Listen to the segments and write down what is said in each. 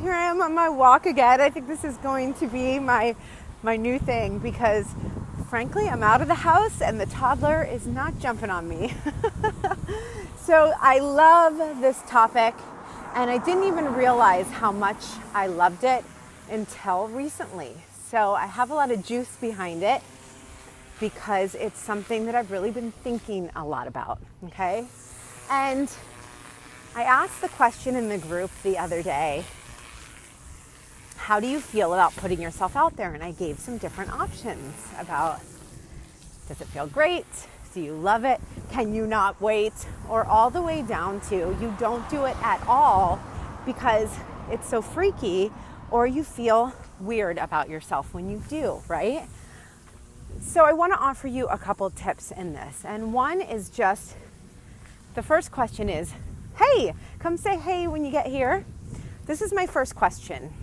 here I am on my walk again. I think this is going to be my new thing because frankly, I'm out of the house and the toddler is not jumping on me. So I love this topic and I didn't even realize how much I loved it until recently. So I have a lot of juice behind it because it's something that I've really been thinking a lot about, okay? And I asked the question in the group the other day, how do you feel about putting yourself out there? And I gave some different options about, does it feel great? Do you love it? Can you not wait? Or all the way down to you don't do it at all because it's so freaky, or you feel weird about yourself when you do, right? So I want to offer you a couple tips in this. And one is just, the first question is, hey, come say hey when you get here. This is my first question.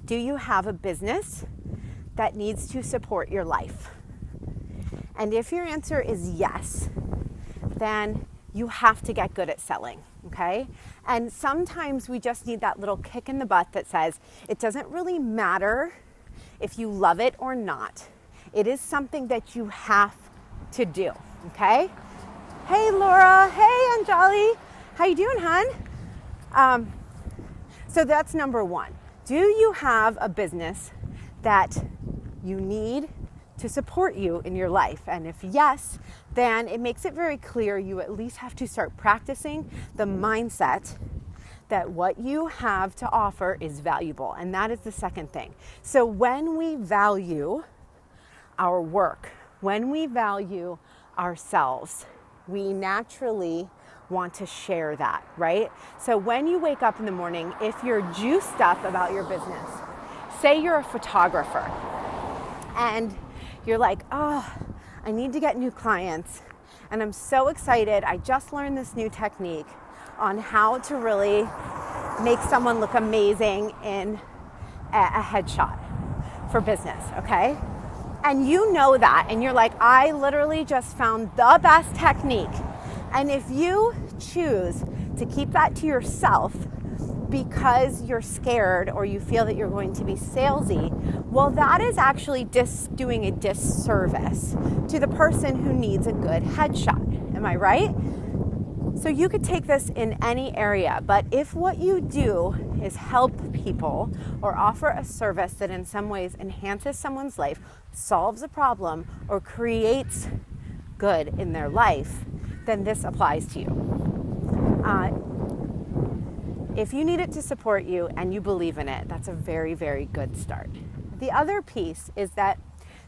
Do you have a business that needs to support your life? And if your answer is yes, then you have to get good at selling, okay? And sometimes we just need that little kick in the butt that says, it doesn't really matter if you love it or not. It is something that you have to do, okay? Hey, Laura. Hey, Anjali. How you doing, hon? So that's number one. Do you have a business that you need to support you in your life? And if yes, then it makes it very clear you at least have to start practicing the mindset that what you have to offer is valuable. And that is the second thing. So when we value our work, when we value ourselves, we naturally want to share that, right? So when you wake up in the morning, if you're juiced up about your business, say you're a photographer and you're like, oh, I need to get new clients and I'm so excited. I just learned this new technique on how to really make someone look amazing in a headshot for business, okay? And you know that, and you're like, I literally just found the best technique. And if you choose to keep that to yourself because you're scared or you feel that you're going to be salesy, well, that is actually doing a disservice to the person who needs a good headshot. Am I right? So you could take this in any area, but if what you do is help people or offer a service that in some ways enhances someone's life, solves a problem, or creates good in their life, then this applies to you. If you need it to support you and you believe in it, that's a very, very good start. The other piece is that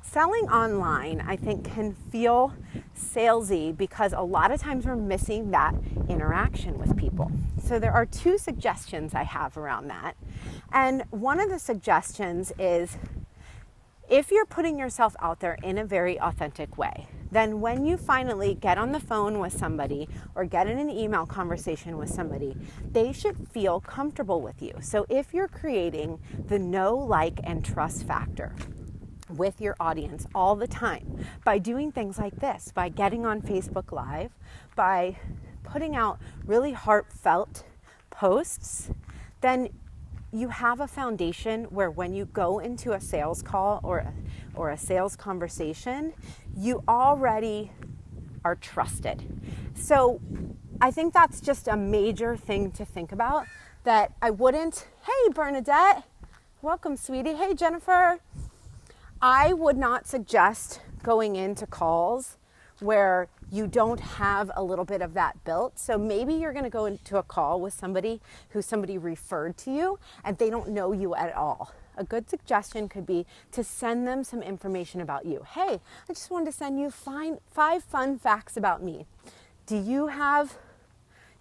selling online, I think, can feel salesy because a lot of times we're missing that interaction with people. So there are two suggestions I have around that. And one of the suggestions is, if you're putting yourself out there in a very authentic way, then when you finally get on the phone with somebody or get in an email conversation with somebody, they should feel comfortable with you. So if you're creating the know, like, and trust factor with your audience all the time by doing things like this, by getting on Facebook Live, by putting out really heartfelt posts, then you have a foundation where when you go into a sales call or a sales conversation, you already are trusted. So I think that's just a major thing to think about, that I wouldn't, hey Bernadette, welcome sweetie, hey Jennifer. I would not suggest going into calls where you don't have a little bit of that built. So maybe you're going to go into a call with somebody who somebody referred to you and they don't know you at all. A good suggestion could be to send them some information about you. Hey, I just wanted to send you 5 fun facts about me. Do you have,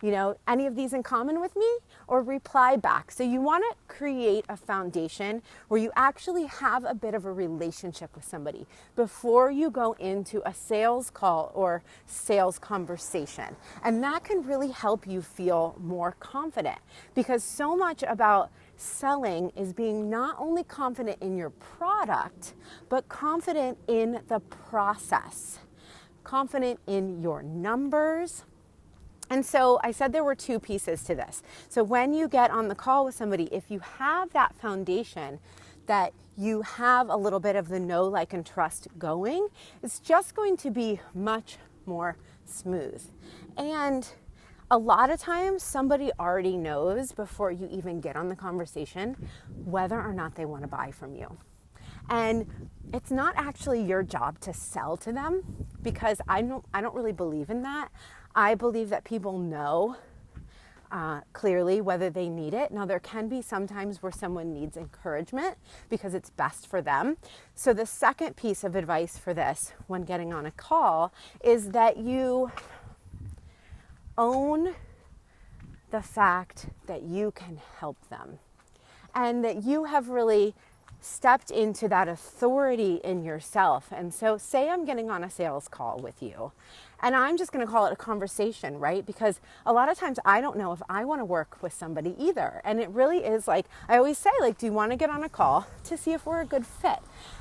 any of these in common with me? Or reply back. So you want to create a foundation where you actually have a bit of a relationship with somebody before you go into a sales call or sales conversation. And that can really help you feel more confident, because so much about selling is being not only confident in your product, but confident in the process, confident in your numbers, And so I said there were two pieces to this. So when you get on the call with somebody, if you have that foundation that you have a little bit of the know, like, and trust going, it's just going to be much more smooth. And a lot of times somebody already knows before you even get on the conversation whether or not they want to buy from you. And it's not actually your job to sell to them, because I don't really believe in that. I believe that people know clearly whether they need it. Now, there can be sometimes where someone needs encouragement because it's best for them. So the second piece of advice for this when getting on a call is that you own the fact that you can help them and that you have really stepped into that authority in yourself. And so say I'm getting on a sales call with you, and I'm just going to call it a conversation, right? Because a lot of times I don't know if I want to work with somebody either. And it really is like, I always say, like, do you want to get on a call to see if we're a good fit?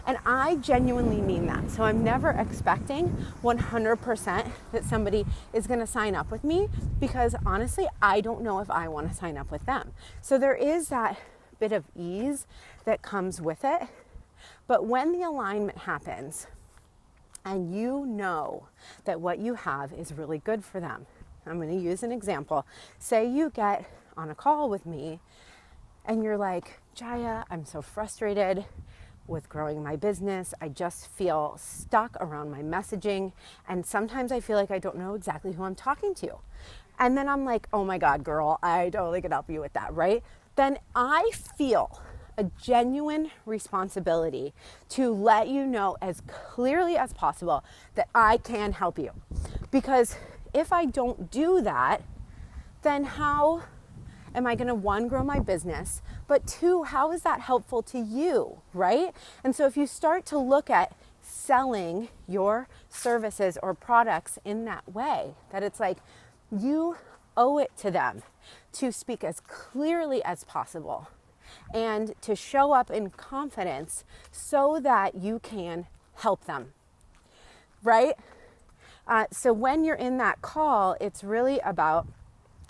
And I genuinely mean that. So I'm never expecting 100% that somebody is going to sign up with me, because honestly, I don't know if I want to sign up with them. So there is that bit of ease that comes with it. But when the alignment happens and you know that what you have is really good for them, I'm going to use an example. Say you get on a call with me and you're like, Jaya, I'm so frustrated with growing my business. I just feel stuck around my messaging, and sometimes I feel like I don't know exactly who I'm talking to. And then I'm like, oh my God, girl, I totally can help you with that, right? Then I feel a genuine responsibility to let you know as clearly as possible that I can help you. Because if I don't do that, then how am I going to, one, grow my business, but two, how is that helpful to you, right? And so if you start to look at selling your services or products in that way, that it's like you owe it to them to speak as clearly as possible and to show up in confidence so that you can help them, right? So when you're in that call, it's really about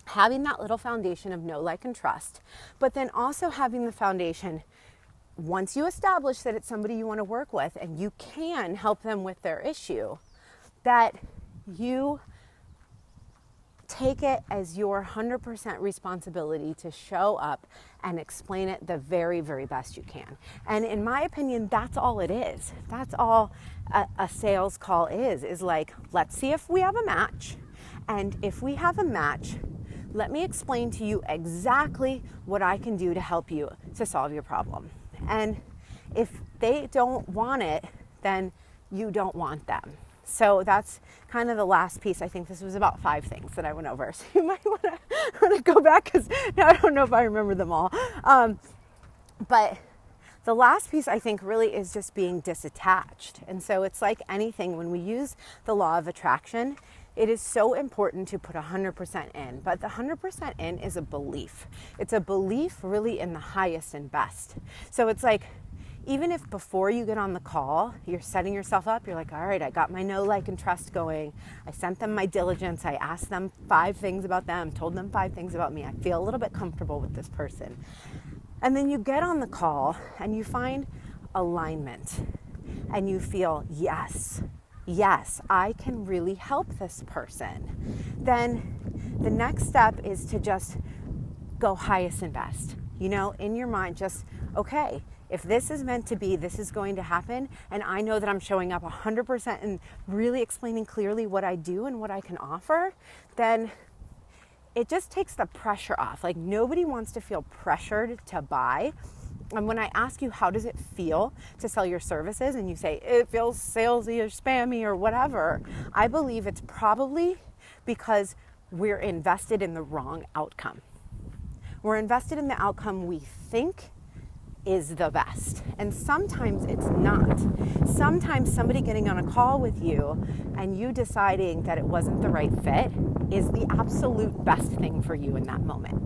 having that little foundation of know, like, and trust, but then also having the foundation, once you establish that it's somebody you want to work with and you can help them with their issue, that you take it as your 100% responsibility to show up and explain it the very, very best you can. And in my opinion, that's all it is. That's all a sales call is like, let's see if we have a match. And if we have a match, let me explain to you exactly what I can do to help you to solve your problem. And if they don't want it, then you don't want them. So that's kind of the last piece. I think this was about 5 things that I went over. So you might want to go back, because now I don't know if I remember them all. But the last piece, I think, really is just being disattached. And so it's like anything, when we use the law of attraction, it is so important to put 100% in. But the 100% in is a belief. It's a belief really in the highest and best. So it's like, even if before you get on the call, you're setting yourself up, you're like, all right, I got my know, like, and trust going. I sent them my diligence. I asked them 5 things about them, told them 5 things about me. I feel a little bit comfortable with this person. And then you get on the call and you find alignment and you feel, yes, I can really help this person. Then the next step is to just go highest and best. You know, in your mind, just, okay, if this is meant to be, this is going to happen, and I know that I'm showing up 100% and really explaining clearly what I do and what I can offer, then it just takes the pressure off. Like, nobody wants to feel pressured to buy. And when I ask you, how does it feel to sell your services, and you say, it feels salesy or spammy or whatever, I believe it's probably because we're invested in the wrong outcome. We're invested in the outcome we think is the best. And sometimes it's not. Sometimes somebody getting on a call with you and you deciding that it wasn't the right fit is the absolute best thing for you in that moment,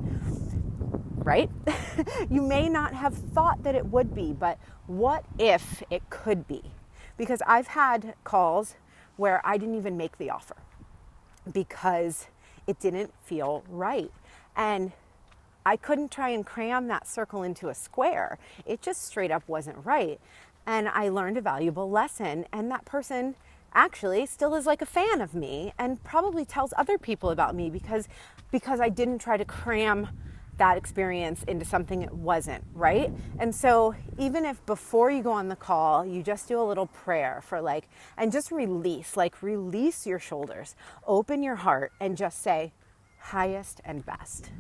right? You may not have thought that it would be, but what if it could be? Because I've had calls where I didn't even make the offer because it didn't feel right. And I couldn't try and cram that circle into a square. It just straight up wasn't right. And I learned a valuable lesson, and that person actually still is like a fan of me and probably tells other people about me because I didn't try to cram that experience into something it wasn't, right? And so even if before you go on the call, you just do a little prayer for and just release your shoulders, open your heart and just say, highest and best.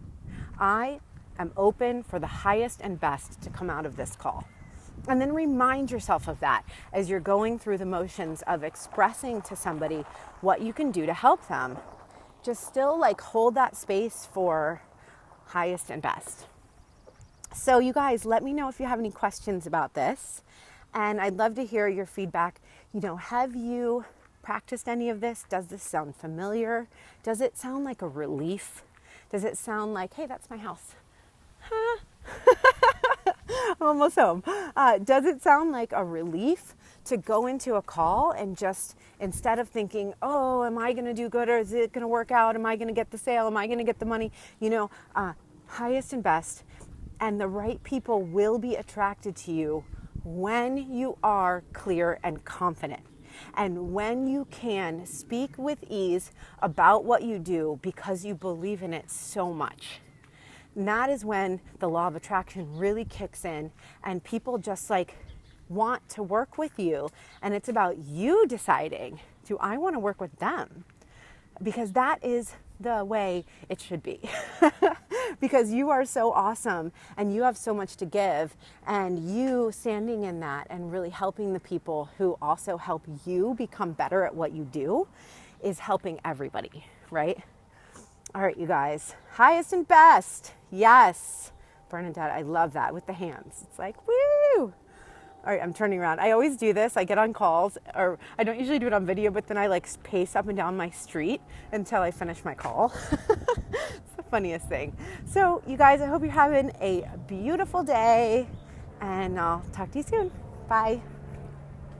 I am open for the highest and best to come out of this call. And then remind yourself of that as you're going through the motions of expressing to somebody what you can do to help them. Just still hold that space for highest and best. So you guys, let me know if you have any questions about this. And I'd love to hear your feedback. Have you practiced any of this? Does this sound familiar? Does it sound like a relief? Does it sound like, hey, that's my house? Huh? I'm almost home. Does it sound like a relief to go into a call and just, instead of thinking, oh, am I going to do good or is it going to work out? Am I going to get the sale? Am I going to get the money? Highest and best. And the right people will be attracted to you when you are clear and confident. And when you can speak with ease about what you do because you believe in it so much. And that is when the law of attraction really kicks in and people just want to work with you. And it's about you deciding, do I want to work with them? Because that is the way it should be. Because you are so awesome and you have so much to give, and you standing in that and really helping the people who also help you become better at what you do is helping everybody, right? All right, you guys, highest and best. Yes. Bernadette, I love that with the hands. It's like, woo. All right, I'm turning around. I always do this. I get on calls, or I don't usually do it on video, but then I pace up and down my street until I finish my call. It's the funniest thing. So you guys, I hope you're having a beautiful day, and I'll talk to you soon. Bye.